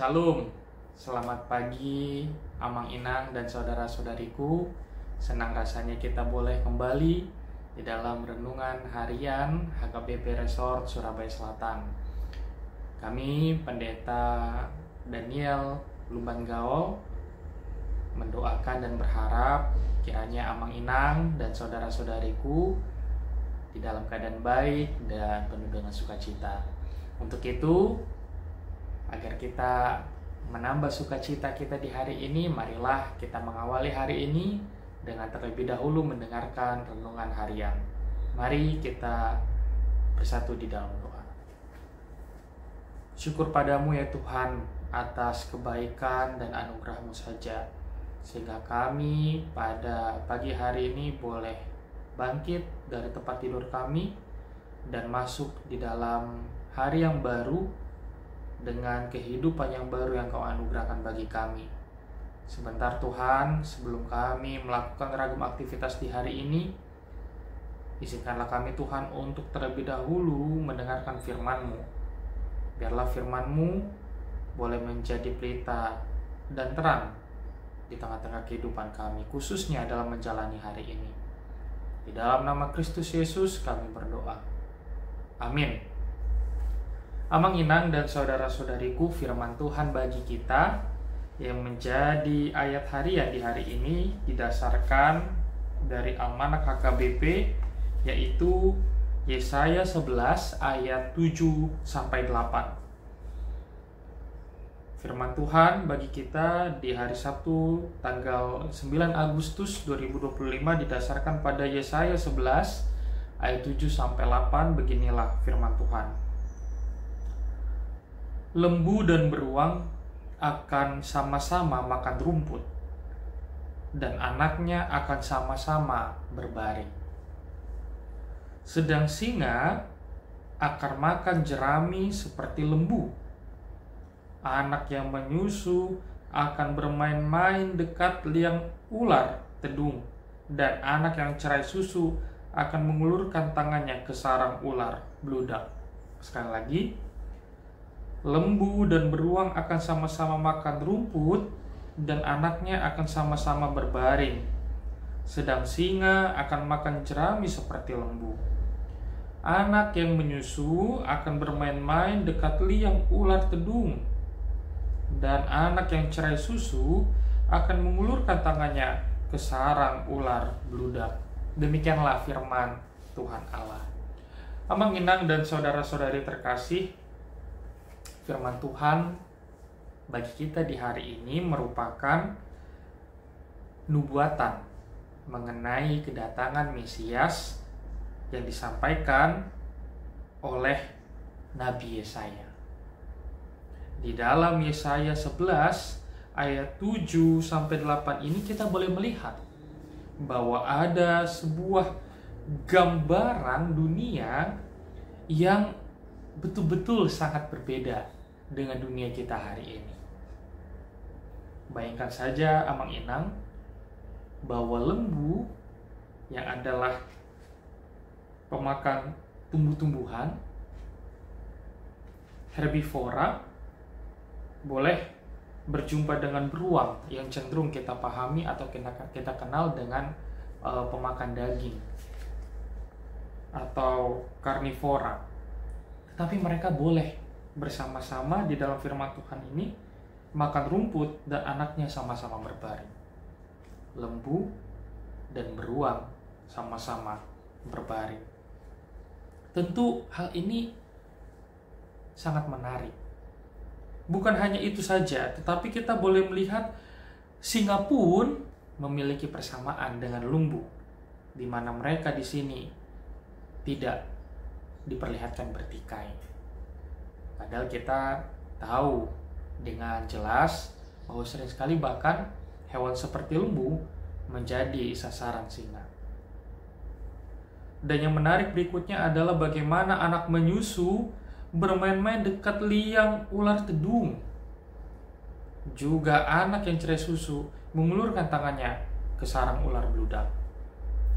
Shalom, selamat pagi Amang Inang dan saudara-saudariku. Senang rasanya kita boleh kembali di dalam renungan harian HKBP Resort Surabaya Selatan. Kami Pendeta Daniel Lumban-Gaol mendoakan dan berharap kiranya Amang Inang dan saudara-saudariku di dalam keadaan baik dan penuh dengan sukacita. Untuk itu, agar kita menambah sukacita kita di hari ini, marilah kita mengawali hari ini dengan terlebih dahulu mendengarkan renungan harian. Mari kita bersatu di dalam doa. Syukur padamu ya Tuhan atas kebaikan dan anugerah-Mu saja, sehingga kami pada pagi hari ini boleh bangkit dari tempat tidur kami dan masuk di dalam hari yang baru dengan kehidupan yang baru yang Kau anugerahkan bagi kami. Sebentar Tuhan, sebelum kami melakukan ragam aktivitas di hari ini, izinkanlah kami Tuhan untuk terlebih dahulu mendengarkan firman-Mu. Biarlah firman-Mu boleh menjadi pelita dan terang di tengah-tengah kehidupan kami, khususnya dalam menjalani hari ini. Di dalam nama Kristus Yesus kami berdoa. Amin. Amang Inang dan saudara-saudariku, firman Tuhan bagi kita yang menjadi ayat harian di hari ini didasarkan dari Almanak HKBP, yaitu Yesaya 11 ayat 7-8. Firman Tuhan bagi kita di hari Sabtu tanggal 9 Agustus 2025 didasarkan pada Yesaya 11 ayat 7-8. Beginilah firman Tuhan. Lembu dan beruang akan sama-sama makan rumput, dan anaknya akan sama-sama berbaring. Sedang singa akan makan jerami seperti lembu. Anak yang menyusu akan bermain-main dekat liang ular tedung, dan anak yang cerai susu akan mengulurkan tangannya ke sarang ular bludak. Sekali lagi, lembu dan beruang akan sama-sama makan rumput, dan anaknya akan sama-sama berbaring. Sedang singa akan makan jerami seperti lembu. Anak yang menyusu akan bermain-main dekat liang ular tedung, dan anak yang cerai susu akan mengulurkan tangannya ke sarang ular bludak. Demikianlah firman Tuhan Allah. Amang Inang dan saudara-saudari terkasih, firman Tuhan bagi kita di hari ini merupakan nubuatan mengenai kedatangan Mesias yang disampaikan oleh Nabi Yesaya. Di dalam Yesaya 11 ayat 7-8 ini kita boleh melihat bahwa ada sebuah gambaran dunia yang betul-betul sangat berbeda dengan dunia kita hari ini. Bayangkan saja Amang Inang bahwa lembu yang adalah pemakan tumbuh-tumbuhan, herbivora, boleh berjumpa dengan beruang yang cenderung kita pahami atau kita kenal dengan pemakan daging atau karnivora. Tapi mereka boleh bersama-sama di dalam firman Tuhan ini makan rumput dan anaknya sama-sama berbaring. Lembu dan beruang sama-sama berbaring. Tentu hal ini sangat menarik. Bukan hanya itu saja, tetapi kita boleh melihat singa pun memiliki persamaan dengan lembu, di mana mereka di sini tidak diperlihatkan bertikai. Padahal kita tahu dengan jelas bahwa sering sekali bahkan hewan seperti lembu menjadi sasaran singa. Dan yang menarik berikutnya adalah bagaimana anak menyusu bermain-main dekat liang ular tedung. Juga anak yang cerai susu mengulurkan tangannya ke sarang ular bludak.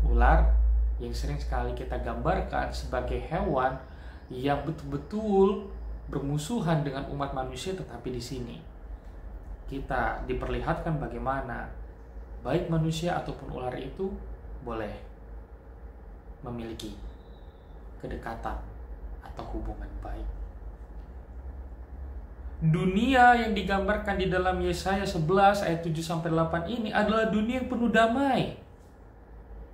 Ular yang sering sekali kita gambarkan sebagai hewan yang betul-betul bermusuhan dengan umat manusia, tetapi di sini kita diperlihatkan bagaimana baik manusia ataupun ular itu boleh memiliki kedekatan atau hubungan baik. Dunia yang digambarkan di dalam Yesaya 11 ayat 7-8 ini adalah dunia yang penuh damai,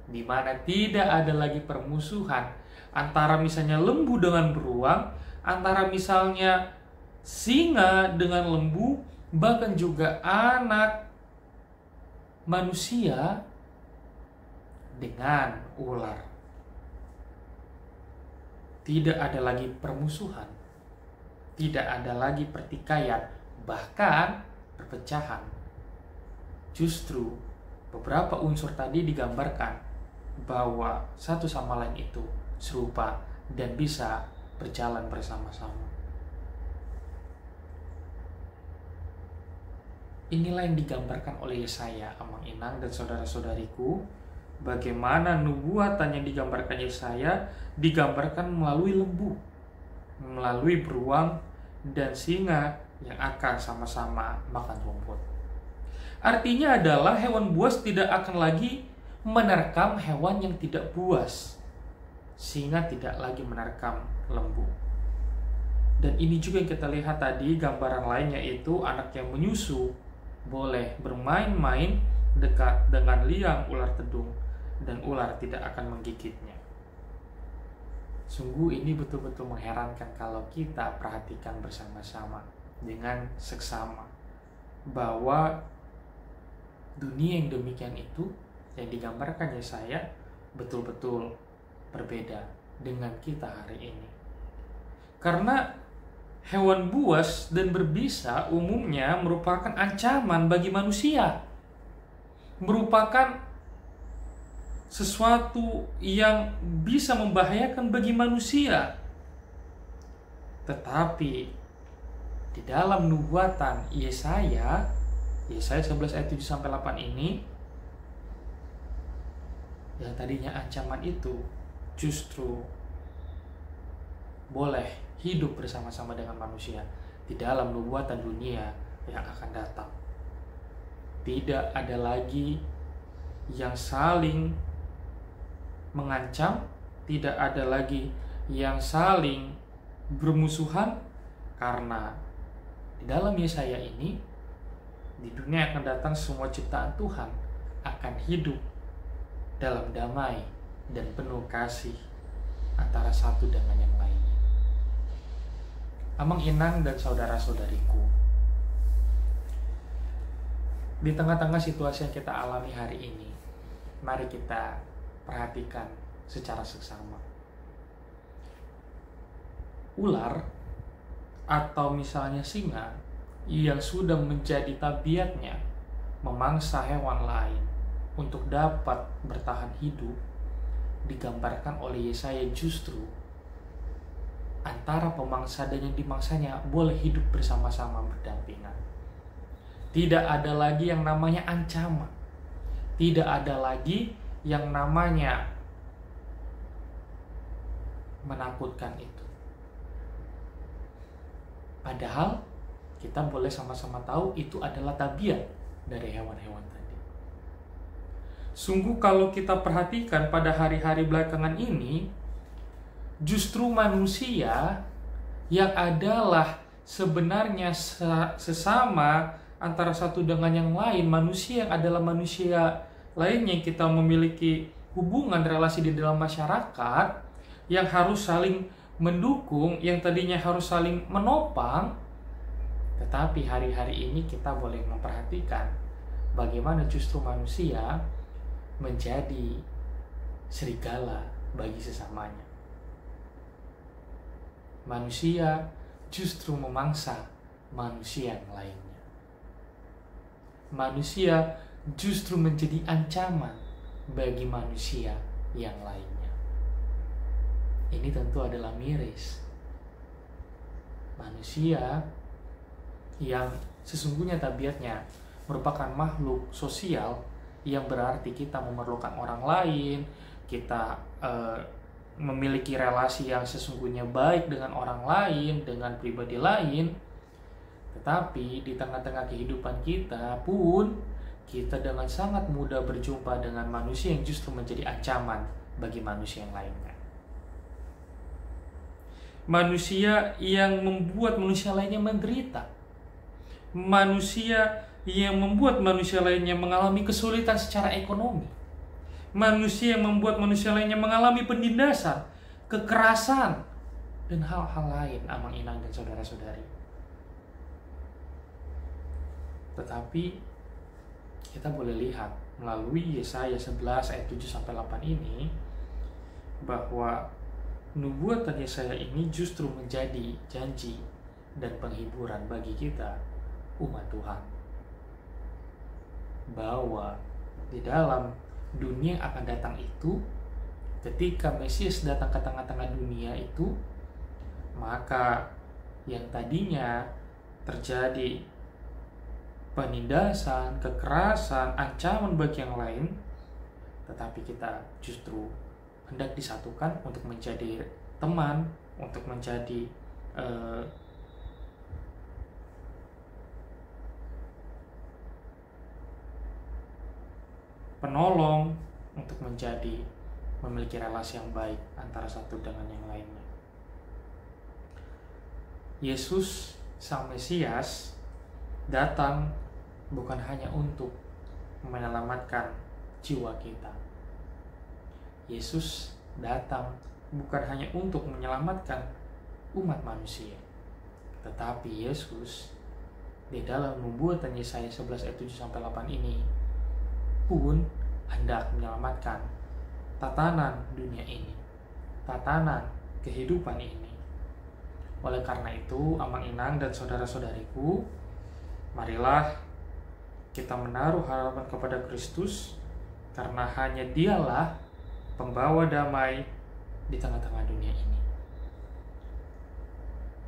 di mana tidak ada lagi permusuhan antara misalnya lembu dengan beruang, antara misalnya singa dengan lembu, bahkan juga anak manusia dengan ular. Tidak ada lagi permusuhan, tidak ada lagi pertikaian, bahkan perpecahan. Justru beberapa unsur tadi digambarkan bahwa satu sama lain itu serupa dan bisa berjalan bersama-sama. Inilah yang digambarkan oleh Yesaya, Amang Inang dan saudara-saudariku, bagaimana nubuatan yang digambarkan Yesaya digambarkan melalui lembu, melalui beruang dan singa yang akan sama-sama makan rumput. Artinya adalah hewan buas tidak akan lagi menerkam hewan yang tidak buas. Singa tidak lagi menerkam lembu. Dan ini juga yang kita lihat tadi, gambaran lainnya itu anak yang menyusu boleh bermain-main dekat dengan liang ular tedung dan ular tidak akan menggigitnya. Sungguh ini betul-betul mengherankan kalau kita perhatikan bersama-sama dengan seksama bahwa dunia yang demikian itu yang digambarkan Yesaya betul-betul berbeda dengan kita hari ini. Karena hewan buas dan berbisa umumnya merupakan ancaman bagi manusia, merupakan sesuatu yang bisa membahayakan bagi manusia. Tetapi di dalam nubuatan Yesaya 11 ayat 7-8 ini, yang tadinya ancaman itu justru boleh hidup bersama-sama dengan manusia di dalam nubuatan dunia yang akan datang. Tidak ada lagi yang saling mengancam, tidak ada lagi yang saling bermusuhan, karena di dalam Yesaya ini, di dunia akan datang semua ciptaan Tuhan akan hidup dalam damai dan penuh kasih antara satu dengan yang lainnya. Amang Inang dan saudara-saudariku, di tengah-tengah situasi yang kita alami hari ini, mari kita perhatikan secara seksama. Ular atau misalnya singa yang sudah menjadi tabiatnya memangsa hewan lain untuk dapat bertahan hidup, digambarkan oleh Yesaya justru antara pemangsa dan yang dimangsanya boleh hidup bersama-sama berdampingan. Tidak ada lagi yang namanya ancaman. Tidak ada lagi yang namanya menakutkan itu. Padahal kita boleh sama-sama tahu itu adalah tabiat dari hewan-hewan tadi. Sungguh kalau kita perhatikan pada hari-hari belakangan ini, justru manusia yang adalah sebenarnya sesama antara satu dengan yang lain, manusia yang adalah manusia lainnya yang kita memiliki hubungan relasi di dalam masyarakat, yang harus saling mendukung, yang tadinya harus saling menopang. Tetapi hari-hari ini kita boleh memperhatikan bagaimana justru manusia menjadi serigala bagi sesamanya. Manusia justru memangsa manusia yang lainnya. Manusia justru menjadi ancaman bagi manusia yang lainnya. Ini tentu adalah miris. Manusia yang sesungguhnya tabiatnya merupakan makhluk sosial, yang berarti kita memerlukan orang lain, kita memiliki relasi yang sesungguhnya baik dengan orang lain, dengan pribadi lain. Tetapi di tengah-tengah kehidupan kita pun, kita dengan sangat mudah berjumpa dengan manusia yang justru menjadi ancaman bagi manusia yang lainnya. Manusia yang membuat manusia lainnya menderita. Manusia yang membuat manusia lainnya mengalami kesulitan secara ekonomi. Manusia yang membuat manusia lainnya mengalami penindasan, kekerasan, dan hal-hal lain, Amang Inang dan saudara-saudari. Tetapi kita boleh lihat melalui Yesaya 11 ayat 7-8 ini bahwa nubuatan Yesaya ini justru menjadi janji dan penghiburan bagi kita umat Tuhan, bahwa di dalam dunia yang akan datang itu, ketika Mesias datang ke tengah-tengah dunia itu, maka yang tadinya terjadi penindasan, kekerasan, ancaman bagi yang lain, tetapi kita justru hendak disatukan untuk menjadi teman, untuk menjadi penolong, untuk menjadi memiliki relasi yang baik antara satu dengan yang lainnya. Yesus Sang Mesias datang bukan hanya untuk menyelamatkan jiwa kita. Yesus datang bukan hanya untuk menyelamatkan umat manusia, tetapi Yesus di dalam nubuatan Yesaya 11 ayat 7-8 ini pun hendak menyelamatkan tatanan dunia ini, tatanan kehidupan ini. Oleh karena itu, Amang Inang dan saudara-saudariku, marilah kita menaruh harapan kepada Kristus, karena hanya Dialah pembawa damai di tengah-tengah dunia ini.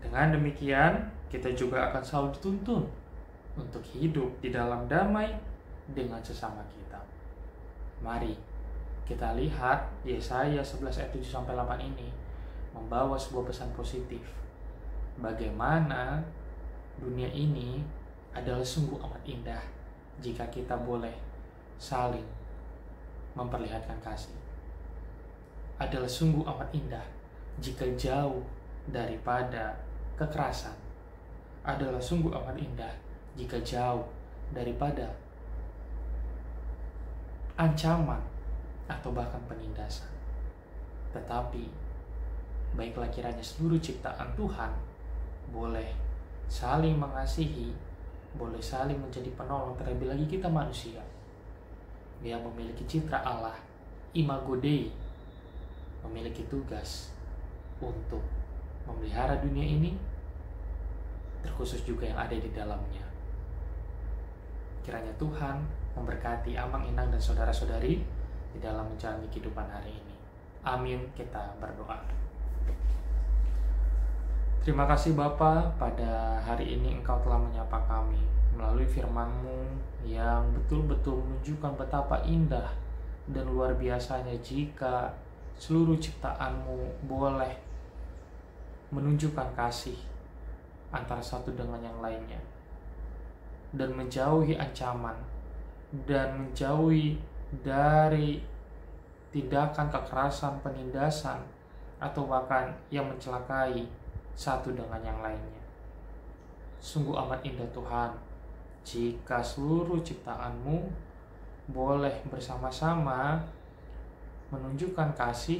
Dengan demikian, kita juga akan selalu dituntun untuk hidup di dalam damai dengan sesama kita. Mari kita lihat Yesaya 11 ayat 7-8 ini membawa sebuah pesan positif. Bagaimana dunia ini adalah sungguh amat indah jika kita boleh saling memperlihatkan kasih. Adalah sungguh amat indah jika jauh daripada kekerasan. Adalah sungguh amat indah jika jauh daripada ancaman atau bahkan penindasan. Tetapi baiklah kiranya seluruh ciptaan Tuhan boleh saling mengasihi, boleh saling menjadi penolong, terlebih lagi kita manusia yang memiliki citra Allah, imago Dei, memiliki tugas untuk memelihara dunia ini, terkhusus juga yang ada di dalamnya. Kiranya Tuhan memberkati Amang Inang dan saudara-saudari di dalam menjalani kehidupan hari ini. Amin. Kita berdoa. Terima kasih Bapa, pada hari ini Engkau telah menyapa kami melalui firman-Mu yang betul-betul menunjukkan betapa indah dan luar biasanya jika seluruh ciptaan-Mu boleh menunjukkan kasih antara satu dengan yang lainnya, dan menjauhi ancaman, dan menjauhi dari tindakan kekerasan, penindasan, atau bahkan yang mencelakai satu dengan yang lainnya. Sungguh amat indah Tuhan jika seluruh ciptaan-Mu boleh bersama-sama menunjukkan kasih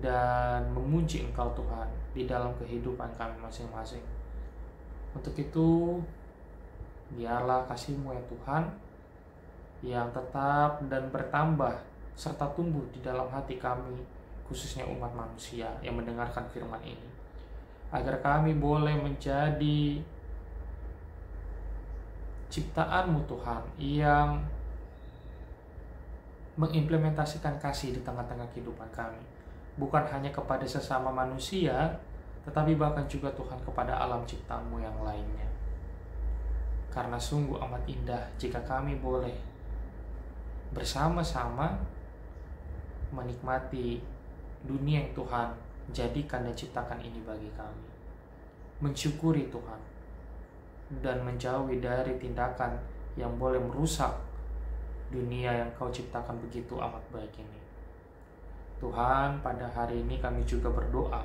dan memuji Engkau Tuhan di dalam kehidupan kami masing-masing. Untuk itu, biarlah kasih-Mu ya Tuhan yang tetap dan bertambah serta tumbuh di dalam hati kami, khususnya umat manusia yang mendengarkan firman ini, agar kami boleh menjadi ciptaan-Mu Tuhan yang mengimplementasikan kasih di tengah-tengah kehidupan kami, bukan hanya kepada sesama manusia, tetapi bahkan juga Tuhan kepada alam ciptaan-Mu yang lainnya. Karena sungguh amat indah jika kami boleh bersama-sama menikmati dunia yang Tuhan jadikan dan ciptakan ini bagi kami. Mensyukuri Tuhan dan menjauhi dari tindakan yang boleh merusak dunia yang Kau ciptakan begitu amat baik ini. Tuhan, pada hari ini kami juga berdoa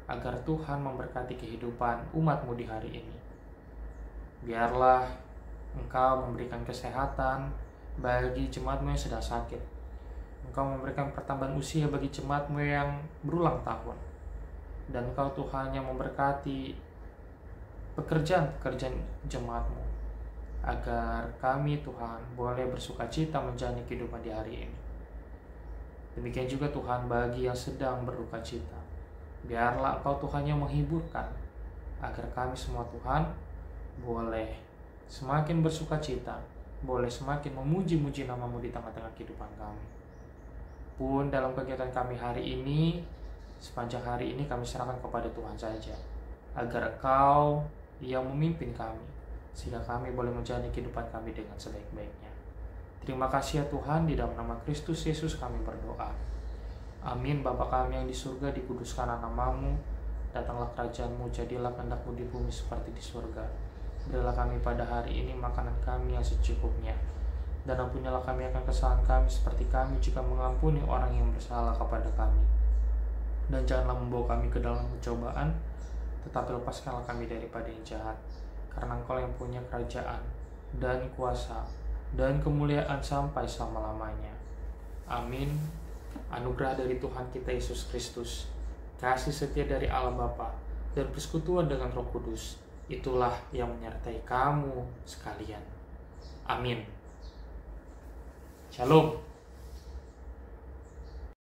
agar Tuhan memberkati kehidupan umat-Mu di hari ini. Biarlah Engkau memberikan kesehatan bagi jemaat-Mu yang sedang sakit. Engkau memberikan pertambahan usia bagi jemaat-Mu yang berulang tahun. Dan Engkau Tuhan yang memberkati pekerjaan-pekerjaan jemaat-Mu, agar kami Tuhan boleh bersuka cita menjalani kehidupan di hari ini. Demikian juga Tuhan bagi yang sedang berduka cita. Biarlah Engkau Tuhan yang menghiburkan, agar kami semua Tuhan boleh semakin bersuka cita, boleh semakin memuji-muji nama-Mu di tengah-tengah kehidupan kami. Pun dalam kegiatan kami hari ini, sepanjang hari ini kami serahkan kepada Tuhan saja, agar Engkau yang memimpin kami, sehingga kami boleh menjalani kehidupan kami dengan sebaik-baiknya. Terima kasih ya Tuhan, di dalam nama Kristus Yesus kami berdoa. Amin. Bapa kami yang di surga, dikuduskanlah nama-Mu, datanglah kerajaan-Mu, jadilah kehendak-Mu di bumi seperti di surga. Berilah kami pada hari ini makanan kami yang secukupnya, dan ampunilah kami akan kesalahan kami seperti kami juga mengampuni orang yang bersalah kepada kami. Dan janganlah membawa kami ke dalam pencobaan, tetapi lepaskanlah kami daripada yang jahat. Karena Engkau yang punya kerajaan dan kuasa dan kemuliaan sampai selama-lamanya. Amin. Anugerah dari Tuhan kita Yesus Kristus, kasih setia dari Allah Bapa, dan persekutuan dengan Roh Kudus, itulah yang menyertai kamu sekalian. Amin. Shalom.